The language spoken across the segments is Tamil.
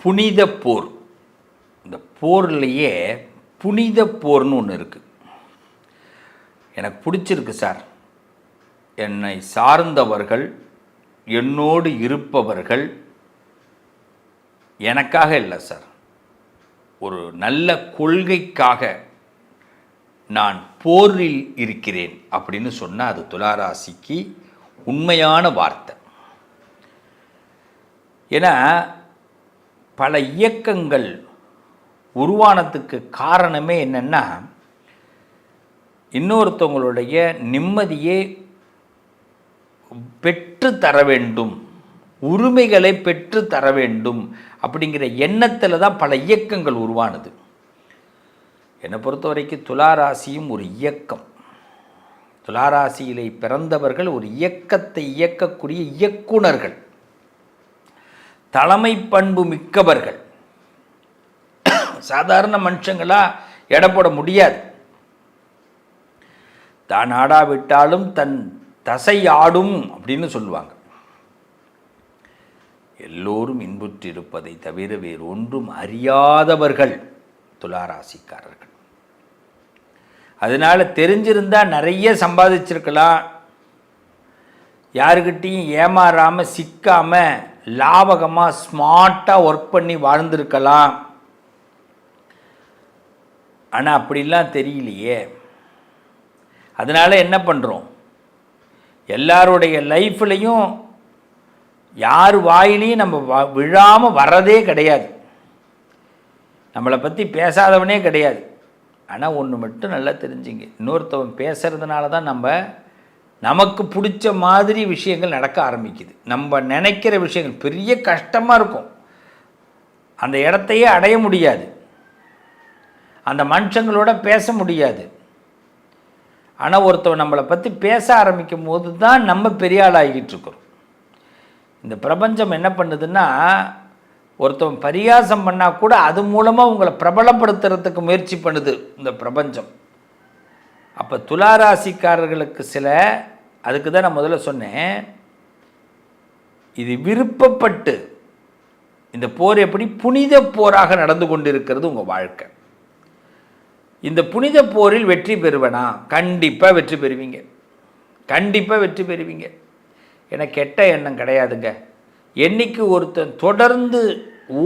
புனித போர். இந்த போர்லேயே புனித போர்னு ஒன்று இருக்குது. எனக்கு பிடிச்சிருக்கு சார். என்னை சார்ந்தவர்கள், என்னோடு இருப்பவர்கள் எனக்காக இல்லை சார், ஒரு நல்ல கொள்கைக்காக நான் போரில் இருக்கிறேன் அப்படின்னு சொன்னால் அது துளாராசிக்கு உண்மையான வார்த்தை. ஏன்னா பல இயக்கங்கள் உருவானதுக்கு காரணமே என்னென்னா, இன்னொருத்தவங்களுடைய நிம்மதியை பெற்று தர வேண்டும், உரிமைகளை பெற்று தர வேண்டும் அப்படிங்கிற எண்ணத்தில் தான் பல இயக்கங்கள் உருவானது. என்னை பொறுத்த வரைக்கும் துளாராசியும் ஒரு இயக்கம். துளாராசியிலே பிறந்தவர்கள் ஒரு இயக்கத்தை இயக்கக்கூடிய இயக்குனர்கள், தலைமை பண்பு மிக்கவர்கள். சாதாரண மனுஷங்களாக எடை போட முடியாது. தான் ஆடாவிட்டாலும் தன் தசை ஆடும் அப்படின்னு சொல்லுவாங்க. எல்லோரும் இன்புற்றிருப்பதை தவிர வேறு ஒன்றும் அறியாதவர்கள் துளாராசிக்காரர்கள். அதனால் தெரிஞ்சிருந்தால் நிறைய சம்பாதிச்சிருக்கலாம், யாருக்கிட்டையும் ஏமாறாமல் சிக்காமல் லாபகமாக ஸ்மார்ட்டாக ஒர்க் பண்ணி வாழ்ந்திருக்கலாம். ஆனால் அப்படிலாம் தெரியலையே. அதனால் என்ன பண்ணுறோம், எல்லாருடைய லைஃப்லையும் யார் வாயிலையும் நம்ம விழாமல் வர்றதே கிடையாது. நம்மளை பற்றி பேசாதவனே கிடையாது. ஆனால் ஒன்று மட்டும் நல்லா தெரிஞ்சுங்க, இன்னொருத்தவன் பேசுகிறதுனால தான் நமக்கு பிடிச்ச மாதிரி விஷயங்கள் நடக்க ஆரம்பிக்குது. நம்ம நினைக்கிற விஷயங்கள் பெரிய கஷ்டமாக இருக்கும், அந்த இடத்தையே அடைய முடியாது, அந்த மனுஷங்களோட பேச முடியாது. ஆனால் ஒருத்தவன் நம்மளை பற்றி பேச ஆரம்பிக்கும் போது தான் நம்ம பெரிய ஆள் ஆகிக்கிட்டு இருக்கிறோம். இந்த பிரபஞ்சம் என்ன பண்ணுதுன்னா, ஒருத்தவன் பரியாசம் பண்ணால் கூட அது மூலமாக உங்களை பிரபலப்படுத்துறதுக்கு முயற்சி பண்ணுது இந்த பிரபஞ்சம். அப்போ துளாராசிக்காரர்களுக்கு அதுக்கு தான் நான் முதல்ல சொன்னேன், இது விருப்பப்பட்டு இந்த போர் எப்படி புனித போராக நடந்து கொண்டிருக்கிறது உங்கள் வாழ்க்கை. இந்த புனித போரில் வெற்றி பெறுவேனா? கண்டிப்பாக வெற்றி பெறுவீங்க, கண்டிப்பாக வெற்றி பெறுவீங்க. ஏன்னா கெட்ட எண்ணம் கிடையாதுங்க. என்னைக்கு ஒருத்தன் தொடர்ந்து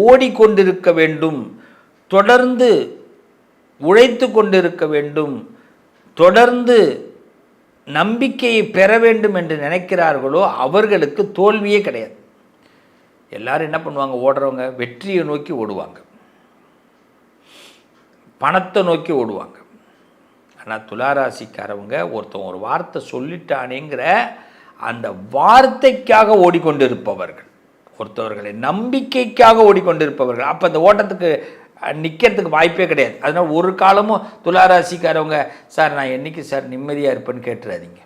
ஓடிக்கொண்டிருக்க வேண்டும், தொடர்ந்து உழைத்து கொண்டிருக்க வேண்டும், தொடர்ந்து நம்பிக்கையை பெற வேண்டும் என்று நினைக்கிறார்களோ அவர்களுக்கு தோல்வியே கிடையாது. எல்லாரும் என்ன பண்ணுவாங்க, ஓடுறவங்க வெற்றியை நோக்கி ஓடுவாங்க, பணத்தை நோக்கி ஓடுவாங்க. ஆனால் துளாராசிக்காரவங்க ஒருத்தவங்க ஒரு வார்த்தை சொல்லிட்டானேங்கிற அந்த வார்த்தைக்காக ஓடிக்கொண்டிருப்பவர்கள், ஒருத்தவர்களை நம்பிக்கைக்காக ஓடிக்கொண்டிருப்பவர்கள். அப்போ அந்த ஓட்டத்துக்கு நிற்கிறதுக்கு வாய்ப்பே கிடையாது. அதனால் ஒரு காலமும் துளாராசிக்காரவங்க சார் நான் என்றைக்கு சார் நிம்மதியாக இருப்பேன்னு கேட்டுறாதீங்க.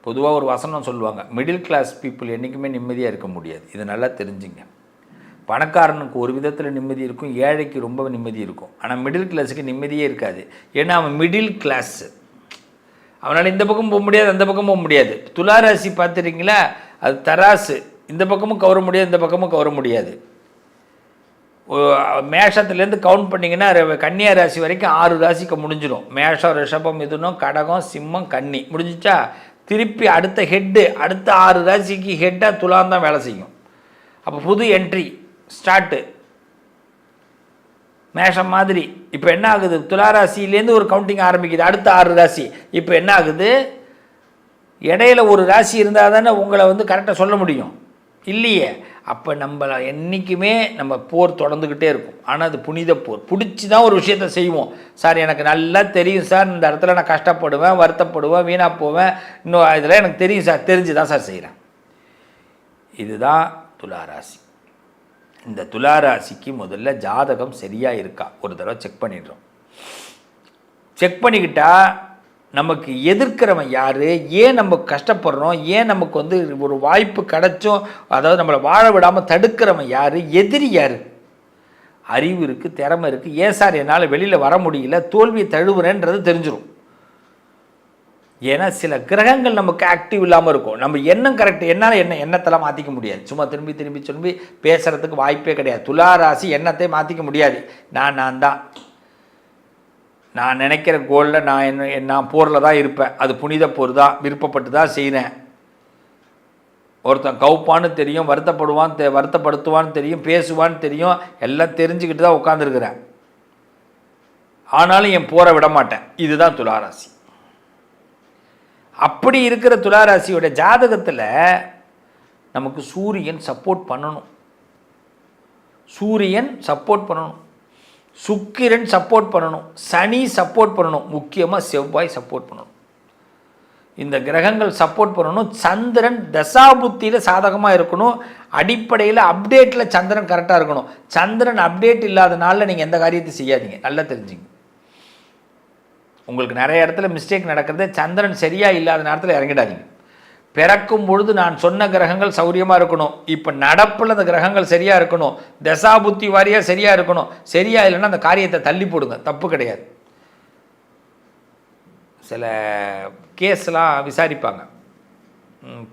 பொதுவாக ஒரு வசனம் சொல்லுவாங்க, மிடில் கிளாஸ் பீப்புள் என்றைக்குமே நிம்மதியாக இருக்க முடியாது. இதை நல்லா தெரிஞ்சுங்க. பணக்காரனுக்கு ஒரு விதத்தில் நிம்மதி இருக்கும், ஏழைக்கு ரொம்ப நிம்மதி இருக்கும். ஆனால் மிடில் கிளாஸுக்கு நிம்மதியே இருக்காது. ஏன்னா அவன் மிடில் கிளாஸு, அவனால் இந்த பக்கம் போக முடியாது, அந்த பக்கம் போக முடியாது. துளாராசி பார்த்துறீங்களா, அது தராசு, இந்த பக்கமும் கவர முடியாது, இந்த பக்கமும் கவர முடியாது. மேஷத்துலேருந்து கவுண்ட் பண்ணிங்கன்னா கன்னியா ராசி வரைக்கும் 6 ராசிக்கு முடிஞ்சிடும். மேஷம், ரிஷபம், மிதுனம், கடகம், சிம்மம், கன்னி முடிஞ்சிச்சா, திருப்பி அடுத்த ஹெட்டு, அடுத்த 6 ராசிக்கு ஹெட்டாக துலாம் தான் வேலை செய்யும். அப்போ புது என்ட்ரி ஸ்டார்ட்டு மேஷம் மாதிரி. இப்போ என்ன ஆகுது, துளாராசியிலேருந்து ஒரு கவுண்டிங் ஆரம்பிக்குது, அடுத்த 6 ராசி. இப்போ என்ன ஆகுது, இடையில ஒரு ராசி இருந்தால் தானே உங்களை கரெக்டாக சொல்ல முடியும், இல்லையே. அப்போ நம்மளை என்றைக்குமே நம்ம போர் தொடர்ந்துக்கிட்டே இருக்கும். ஆனால் அது புனித போர். பிடிச்சி தான் ஒரு விஷயத்தை செய்வோம். சார் எனக்கு நல்லா தெரியும் சார், இந்த இடத்துல நான் கஷ்டப்படுவேன், வருத்தப்படுவேன், வீணாக போவேன், இன்னும் இதெல்லாம் எனக்கு தெரியும் சார், தெரிஞ்சு தான் சார் செய்கிறேன். இதுதான் துளாராசி. இந்த துளாராசிக்கு முதல்ல ஜாதகம் சரியாக இருக்கா ஒரு தடவை செக் பண்ணிடுறோம். செக் பண்ணிக்கிட்டால் நமக்கு எதிர்க்கிறவன் யார், ஏன் நம்ம கஷ்டப்படுறோம், ஏன் நமக்கு ஒரு வாய்ப்பு கிடைச்சோம், அதாவது நம்மளை வாழ விடாமல் தடுக்கிறவன் யார், எதிரி யார். அறிவு இருக்குது, திறமை இருக்குது, ஏன் சார் என்னால் வெளியில் வர முடியல, தோல்வியை தழுவுறேன்றது தெரிஞ்சிடும். ஏன்னா சில கிரகங்கள் நமக்கு ஆக்டிவ் இல்லாமல் இருக்கும். நம்ம எண்ணம் கரெக்ட், என்னால் எண்ணத்தெல்லாம் மாற்றிக்க முடியாது. சும்மா திரும்பி பேசுகிறதுக்கு வாய்ப்பே கிடையாது. துலா ராசி எண்ணத்தை மாற்றிக்க முடியாது. நான் தான் நான் நினைக்கிற கோலில் நான் போரில் தான் இருப்பேன். அது புனித போர் தான், விருப்பப்பட்டு தான் செய்கிறேன். ஒருத்தன் கவுப்பான்னு தெரியும், வருத்தப்படுத்துவான்னு தெரியும், பேசுவான்னு தெரியும், எல்லாம் தெரிஞ்சுக்கிட்டு தான் உட்காந்துருக்கிறேன். ஆனாலும் என் போரை விட மாட்டேன். இதுதான் துளாராசி. அப்படி இருக்கிற துளாராசியோட ஜாதகத்தில் நமக்கு சூரியன் சப்போர்ட் பண்ணணும், சுக்கிரன் சப்போர்ட் பண்ணணும், சனி சப்போர்ட் பண்ணணும், முக்கியமாக செவ்வாய் சப்போர்ட் பண்ணணும். இந்த கிரகங்கள் சப்போர்ட் பண்ணணும். சந்திரன் தசாபுத்தியில் சாதகமாக இருக்கணும். அடிப்படையில் அப்டேட்டில் சந்திரன் கரெக்டாக இருக்கணும். சந்திரன் அப்டேட் இல்லாத நாளில் நீங்கள் எந்த காரியத்தை செய்யாதீங்க. நல்லா தெரிஞ்சுங்க. உங்களுக்கு நிறைய இடத்துல மிஸ்டேக் நடக்கிறது. சந்திரன் சரியாக இல்லாத நேரத்தில் இறங்கிடாதீங்க. பிறக்கும் பொழுது நான் சொன்ன கிரகங்கள் சௌரியமாக இருக்கணும். இப்போ நடப்பில் அந்த கிரகங்கள் சரியாக இருக்கணும். தசாபுத்தி வாரியாக சரியாக இருக்கணும். சரியாக இல்லைன்னா அந்த காரியத்தை தள்ளி போடுங்க, தப்பு கிடையாது. சில கேஸ்லாம் விசாரிப்பாங்க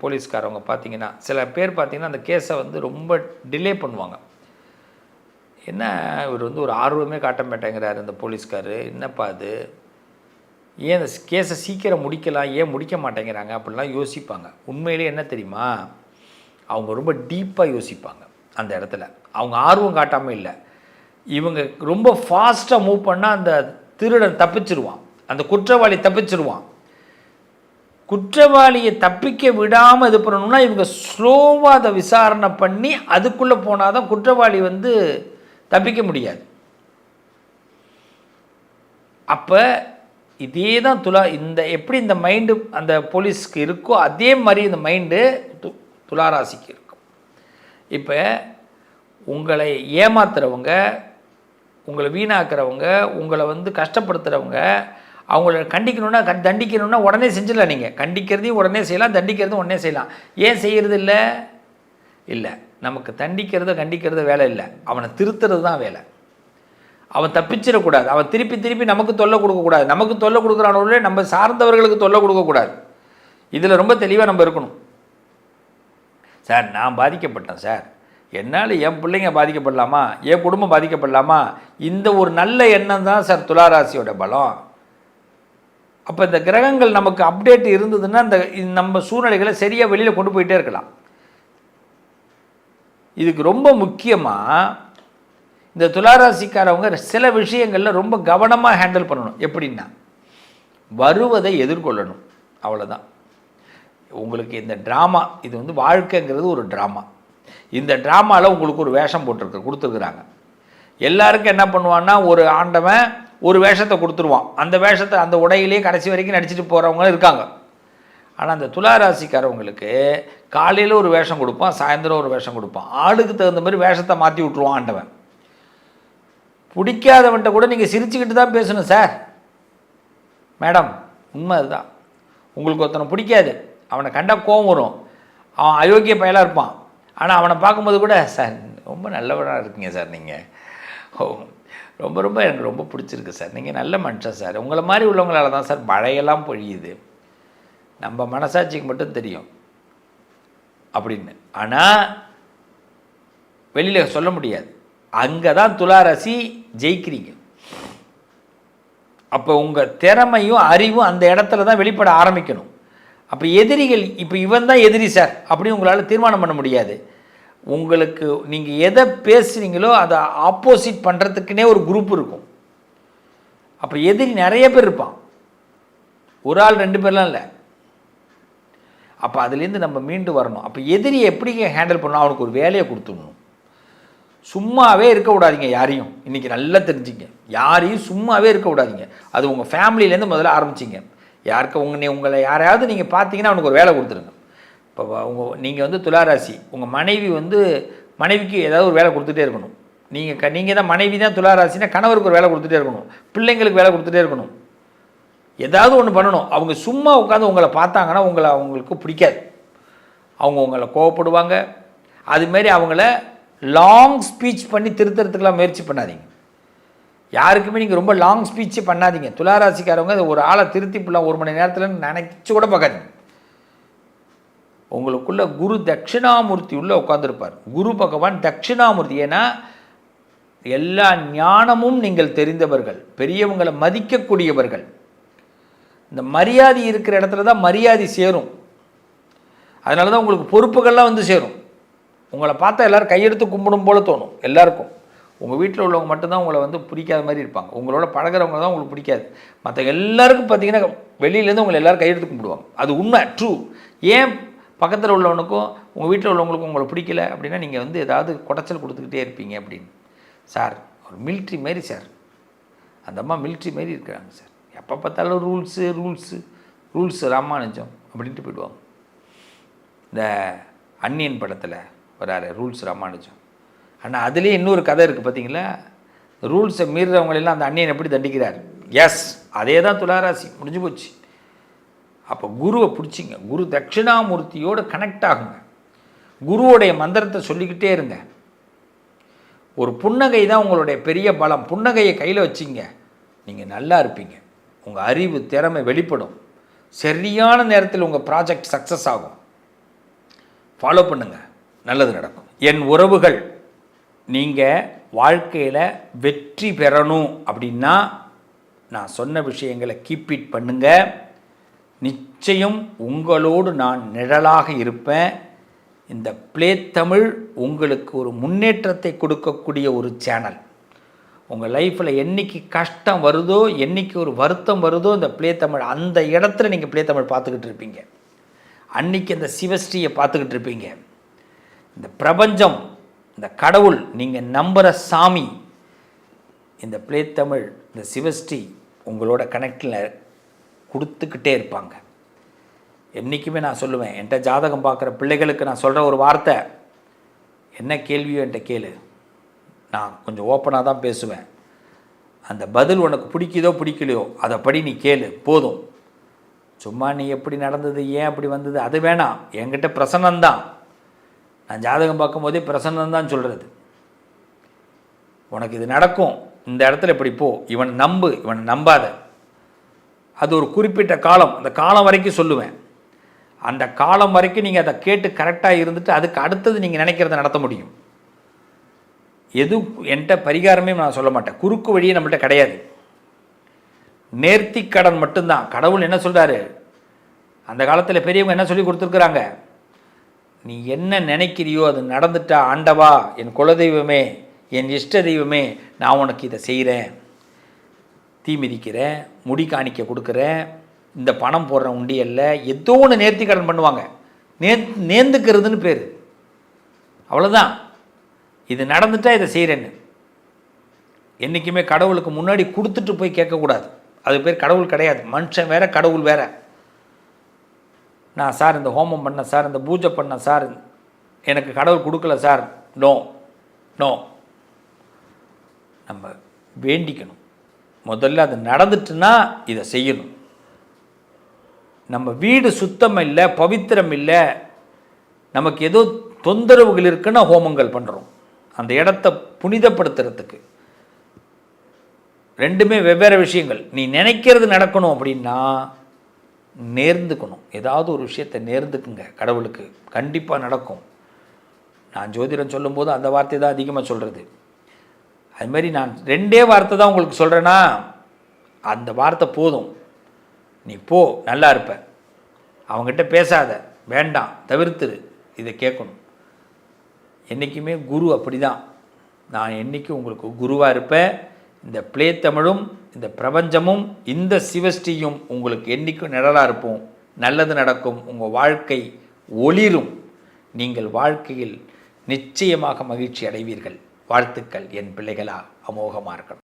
போலீஸ்காரவங்க. பார்த்தீங்கன்னா சில பேர் பார்த்தீங்கன்னா அந்த கேஸை ரொம்ப டிலே பண்ணுவாங்க. என்ன இவர் ஒரு ஆர்வமே காட்ட மாட்டேங்கிறார் இந்த போலீஸ்கார், என்னப்பா அது, ஏன் இந்த கேஸை சீக்கிரம் முடிக்கலாம், ஏன் முடிக்க மாட்டேங்கிறாங்க அப்படிலாம் யோசிப்பாங்க. உண்மையிலே என்ன தெரியுமா, அவங்க ரொம்ப டீப்பாக யோசிப்பாங்க. அந்த இடத்துல அவங்க ஆர்வம் காட்டாமல் இல்லை. இவங்க ரொம்ப ஃபாஸ்ட்டாக மூவ் பண்ணால் அந்த திருடன் தப்பிச்சிருவான், அந்த குற்றவாளி தப்பிச்சிருவான். குற்றவாளியை தப்பிக்க விடாமல் இது பண்ணணும்னா இவங்க ஸ்லோவாக அதை விசாரணை பண்ணி அதுக்குள்ளே போனால் தான் குற்றவாளி தப்பிக்க முடியாது. அப்போ இதே தான் எப்படி இந்த மைண்டு அந்த போலீஸ்க்கு இருக்கோ அதே மாதிரி இந்த மைண்டு துளாராசிக்கு இருக்கும். இப்போ உங்களை ஏமாத்துறவங்க, உங்களை வீணாக்குறவங்க, உங்களை கஷ்டப்படுத்துகிறவங்க, அவங்கள தண்டிக்கணும்னா உடனே செஞ்சிடலாம். நீங்கள் கண்டிக்கிறதையும் உடனே செய்யலாம், தண்டிக்கிறதும் உடனே செய்யலாம். ஏன் செய்கிறது இல்லை, நமக்கு கண்டிக்கிறது வேலை இல்லை, அவனை திருத்துறது தான் வேலை. அவன் தப்பிச்சிடக்கூடாது, அவன் திருப்பி நமக்கு தொல்லை கொடுக்கக்கூடாது. நமக்கு தொல்லை கொடுக்குறானே நம்ம சார்ந்தவர்களுக்கு தொல்லை கொடுக்கக்கூடாது. இதில் ரொம்ப தெளிவாக நம்ம இருக்கணும். சார் நான் பாதிக்கப்பட்டேன் சார், என்னால் என் பிள்ளைங்க பாதிக்கப்படலாமா, என் குடும்பம் பாதிக்கப்படலாமா, இந்த ஒரு நல்ல எண்ணம் தான் சார் துளாராசியோட பலம். அப்போ இந்த கிரகங்கள் நமக்கு அப்டேட் இருந்ததுன்னா இந்த நம்ம சூழ்நிலைகளை சரியாக வெளியில் கொண்டு போயிட்டே இருக்கலாம். இதுக்கு ரொம்ப முக்கியமாக இந்த துளாராசிக்காரவங்க சில விஷயங்களில் ரொம்ப கவனமாக ஹேண்டில் பண்ணணும். எப்படின்னா வருவதை எதிர்கொள்ளணும், அவ்வளோதான். உங்களுக்கு இந்த ட்ராமா, இது வாழ்க்கைங்கிறது ஒரு ட்ராமா. இந்த ட்ராமாவில் உங்களுக்கு ஒரு வேஷம் கொடுத்துருக்குறாங்க. எல்லாருக்கும் என்ன பண்ணுவான்னா, ஒரு ஆண்டவன் ஒரு வேஷத்தை கொடுத்துருவான். அந்த வேஷத்தை அந்த உடையிலேயே கடைசி வரைக்கும் நடிச்சிட்டு போகிறவங்களும் இருக்காங்க. ஆனால் அந்த துளாராசிக்காரவங்களுக்கு காலையில் ஒரு வேஷம் கொடுப்பான், சாயந்தரம் ஒரு வேஷம் கொடுப்பான். ஆளுக்கு தகுந்த மாதிரி வேஷத்தை மாற்றி விட்ருவான் ஆண்டவன். பிடிக்காதவன்ட்ட கூட நீங்கள் சிரிச்சுக்கிட்டு தான் பேசணும் சார், மேடம், உண்மை அதுதான். உங்களுக்கு ஒருத்தனை பிடிக்காது, அவனை கண்டா கோவம் வரும், அவன் அயோக்கிய பயலாக இருப்பான். ஆனால் அவனை பார்க்கும்போது கூட சார் ரொம்ப நல்லவனாக இருக்கீங்க சார், நீங்கள் ரொம்ப எனக்கு ரொம்ப பிடிச்சிருக்கு சார், நீங்கள் நல்ல மனுஷன் சார், உங்களை மாதிரி உள்ளவங்களால தான் சார் மழையெல்லாம் பொழியுது, நம்ம மனசாட்சிக்கு மட்டும் தெரியும் அப்படின்னு. ஆனால் வெளியில் சொல்ல முடியாது. அங்கே தான் துளாராசி ஜெயிக்கிறீங்க. அப்போ உங்கள் திறமையும் அறிவும் அந்த இடத்துல தான் வெளிப்பட ஆரம்பிக்கணும். அப்போ எதிரிகள், இப்போ இவன் தான் எதிரி சார் அப்படின்னு உங்களால் தீர்மானம் பண்ண முடியாது. உங்களுக்கு நீங்கள் எதை பேசுகிறீங்களோ அதை ஆப்போசிட் பண்ணுறதுக்குனே ஒரு குரூப் இருக்கும். அப்போ எதிரி நிறைய பேர் இருப்பான், ஒரு ஆள் 2 பேர்லாம் இல்லை. அப்போ அதுலேருந்து நம்ம மீண்டு வரணும். அப்போ எதிரியை எப்படி ஹேண்டில் பண்ணணும், அவனுக்கு ஒரு வேலையை கொடுத்துடணும். சும்மாவே இருக்க விடாதீங்க யாரையும். இன்றைக்கி நல்லா தெரிஞ்சுங்க, யாரையும் சும்மாவே இருக்க விடாதீங்க. அது உங்கள் ஃபேமிலியிலேருந்து முதல்ல ஆரம்பிச்சிங்க. உங்களை யாரையாவது நீங்கள் பார்த்தீங்கன்னா அவனுக்கு ஒரு வேலை கொடுத்துருங்க. இப்போ நீங்கள் துளாராசி, உங்கள் மனைவிக்கு ஏதாவது ஒரு வேலை கொடுத்துட்டே இருக்கணும். நீங்கள் தான் மனைவி தான் துளாராசினா கணவருக்கு ஒரு வேலை கொடுத்துட்டே இருக்கணும், பிள்ளைங்களுக்கு வேலை கொடுத்துட்டே இருக்கணும், ஏதாவது ஒன்று பண்ணணும். அவங்க சும்மா உட்காந்து உங்களை பார்த்தாங்கன்னா அவங்களுக்கு பிடிக்காது, அவங்க உங்களை கோவப்படுவாங்க. அதுமாரி அவங்கள லாங் ஸ்பீச் பண்ணி திருத்துறதுக்கெலாம் முயற்சி பண்ணாதீங்க. யாருக்குமே நீங்கள் ரொம்ப லாங் ஸ்பீச்சு பண்ணாதீங்க. துளாராசிக்காரவங்க ஒரு ஆளை திருத்தி போடலாம் 1 மணி நேரத்தில் நினைச்சு கூட பார்க்காதீங்க. உங்களுக்குள்ள குரு தட்சிணாமூர்த்தி உள்ள உட்காந்துருப்பார். குரு பகவான் தட்சிணாமூர்த்தி. ஏன்னா எல்லா ஞானமும் நீங்கள் தெரிந்தவர்கள், பெரியவங்களை மதிக்கக்கூடியவர்கள். இந்த மரியாதை இருக்கிற இடத்துல தான் மரியாதை சேரும். அதனால தான் உங்களுக்கு பொறுப்புகள்லாம் வந்து சேரும். உங்களை பார்த்தா எல்லோரும் கையெடுத்து கும்பிடும் போல தோணும் எல்லாருக்கும். உங்கள் வீட்டில் உள்ளவங்க மட்டும்தான் உங்களை வந்து பிடிக்காத மாதிரி இருப்பாங்க. உங்களோட பழகிறவங்க தான் உங்களுக்கு பிடிக்காது. மற்ற எல்லாருக்கும் பார்த்தீங்கன்னா வெளியிலேருந்து உங்களை எல்லோரும் கையெடுத்து கும்பிடுவாங்க. அது உண்மை, ட்ரூ. ஏன் பக்கத்தில் உள்ளவனுக்கும் உங்கள் வீட்டில் உள்ளவங்களுக்கும் உங்களை பிடிக்கல அப்படின்னா நீங்கள் வந்து ஏதாவது குடைச்சல் கொடுத்துக்கிட்டே இருப்பீங்க அப்படின்னு. சார் ஒரு மிலிட்ரி மாரி சார், அந்த அம்மா மிலிட்ரி மாரி இருக்கிறாங்க சார், எப்போ பார்த்தாலும் ரூல்ஸு ராமானுஜம் அப்படின்ட்டு போயிடுவாங்க. இந்த அன்னியன் படத்தில் வராரு ரூல்ஸ் ராமானுஜம். ஆனால் அதுலேயே இன்னொரு கதை இருக்குது பார்த்தீங்களா? ரூல்ஸை மீறுறவங்களெல்லாம் அந்த அன்னியன் எப்படி தண்டிக்கிறார். எஸ், அதே தான் துளாராசி. முடிஞ்சு போச்சு. அப்போ குருவை பிடிச்சிங்க. குரு தட்சிணாமூர்த்தியோடு கனெக்ட் ஆகுங்க. குருவோடைய மந்திரத்தை சொல்லிக்கிட்டே இருங்க. ஒரு புன்னகை தான் உங்களுடைய பெரிய பலம். புன்னகையை கையில் வச்சிங்க, நீங்கள் நல்லா இருப்பீங்க. உங்கள் அறிவு திறமை வெளிப்படும். சரியான நேரத்தில் உங்கள் ப்ராஜெக்ட் சக்ஸஸ் ஆகும். ஃபாலோ பண்ணுங்கள், நல்லது நடக்கும். என் உறவுகள், நீங்கள் வாழ்க்கையில் வெற்றி பெறணும் அப்படின்னா நான் சொன்ன விஷயங்களை கீப் இட் பண்ணுங்கள். நிச்சயம் உங்களோடு நான் நிழலாக இருப்பேன். இந்த ப்ளே தமிழ் உங்களுக்கு ஒரு முன்னேற்றத்தை கொடுக்கக்கூடிய ஒரு சேனல். உங்கள் லைஃப்பில் என்றைக்கு கஷ்டம் வருதோ, என்றைக்கு ஒரு வருத்தம் வருதோ, இந்த ப்ளே தமிழ் அந்த இடத்துல நீங்கள் ப்ளே தமிழ் பார்த்துக்கிட்டு இருப்பீங்க. அன்றைக்கி அந்த சிவஸ்ரீயை பார்த்துக்கிட்டு இருப்பீங்க. இந்த பிரபஞ்சம், இந்த கடவுள், நீங்கள் நம்புகிற சாமி, இந்த ப்ளே தமிழ், இந்த சிவஸ்ரீ உங்களோட கனெக்டில் கொடுத்துக்கிட்டே இருப்பாங்க. என்றைக்குமே நான் சொல்லுவேன், என்கிட்ட ஜாதகம் பார்க்குற பிள்ளைகளுக்கு நான் சொல்கிற ஒரு வார்த்தை, என்ன கேள்வியோ என்கிட்ட கேளு, நான் கொஞ்சம் ஓப்பனாக தான் பேசுவேன். அந்த பதில் உனக்கு பிடிக்குதோ பிடிக்கலையோ அதை படி நீ கேளு போதும். சும்மா நீ எப்படி நடந்தது, ஏன் அப்படி வந்தது, அது வேணாம். என்கிட்ட பிரசன்னந்தான். நான் ஜாதகம் பார்க்கும்போதே பிரசன்னந்தான் சொல்கிறது. உனக்கு இது நடக்கும், இந்த இடத்துல இப்படி போ, இவன் நம்பு, இவன் நம்பாத. அது ஒரு குறிப்பிட்ட காலம், அந்த காலம் வரைக்கும் சொல்லுவேன். அந்த காலம் வரைக்கும் நீங்கள் அதை கேட்டு கரெக்டாக இருந்துட்டு அதுக்கு அடுத்தது நீங்கள் நினைக்கிறத நடத்த முடியும். எது என்கிட்ட பரிகாரமே நான் சொல்ல மாட்டேன். குறுக்கு வழியே நம்மள்கிட்ட கிடையாது. நேர்த்தி கடன் மட்டும்தான். கடவுள் என்ன சொல்கிறாரு, அந்த காலத்தில் பெரியவங்க என்ன சொல்லி கொடுத்துருக்குறாங்க, நீ என்ன நினைக்கிறியோ அது நடந்துட்டா, ஆண்டவா, என் குலதெய்வமே, என் இஷ்ட தெய்வமே, நான் உனக்கு இதை செய்கிறேன், தீ மிதிக்கிறேன், முடி காணிக்க கொடுக்குறேன், இந்த பணம் போடுற உண்டியல்ல, ஏதோ ஒன்று நேர்த்தி கடன் பண்ணுவாங்க. நேர்ந்துக்கிறதுன்னு பேர். அவ்வளோதான். இது நடந்துட்டால் இதை செய்கிறேன்னு. என்றைக்குமே கடவுளுக்கு முன்னாடி கொடுத்துட்டு போய் கேட்கக்கூடாது. அது பேர் கடவுள் கிடையாது. மனுஷன் வேறு, கடவுள் வேறு. நான் சார் இந்த ஹோமம் பண்ணேன் சார், இந்த பூஜை பண்ணேன் சார், எனக்கு கடவுள் கொடுக்கல சார், நோ நோ. நம்ம வேண்டிக்கணும். முதல்ல அது நடந்துட்டுன்னா இதை செய்யணும். நம்ம வீடு சுத்தம் இல்லை, பவித்திரம் இல்லை, நமக்கு ஏதோ தொந்தரவுகள் இருக்குன்னா ஹோமங்கள் பண்ணுறோம். அந்த இடத்த புனிதப்படுத்துறதுக்கு. ரெண்டுமே வெவ்வேறு விஷயங்கள். நீ நினைக்கிறது நடக்கணும் அப்படின்னா நேர்ந்துக்கணும். ஏதாவது ஒரு விஷயத்தை நேர்ந்துக்குங்க. கடவுளுக்கு கண்டிப்பாக நடக்கும். நான் ஜோதிடம் சொல்லும்போது அந்த வார்த்தை தான் அதிகமாக சொல்கிறது. அதுமாரி நான் 2 வார்த்தை தான் உங்களுக்கு சொல்கிறேன்னா அந்த வார்த்தை போதும். நீ போ, நல்லா இருப்ப. அவங்ககிட்ட பேசாத, வேண்டாம், தவிர்த்துரு. இதை கேட்கணும். என்றைக்குமே குரு அப்படி தான். நான் என்றைக்கும் உங்களுக்கு குருவாக இருப்பேன். இந்த ப்ளே தமிழும் இந்த பிரபஞ்சமும் இந்த சிவஸ்ரீயும் உங்களுக்கு என்றைக்கும் நிழலாக இருப்போம். நல்லது நடக்கும். உங்கள் வாழ்க்கை ஒளிரும். நீங்கள் வாழ்க்கையில் நிச்சயமாக மகிழ்ச்சி அடைவீர்கள். வாழ்த்துக்கள் என் பிள்ளைகளா. அமோகமாக இருக்கணும்.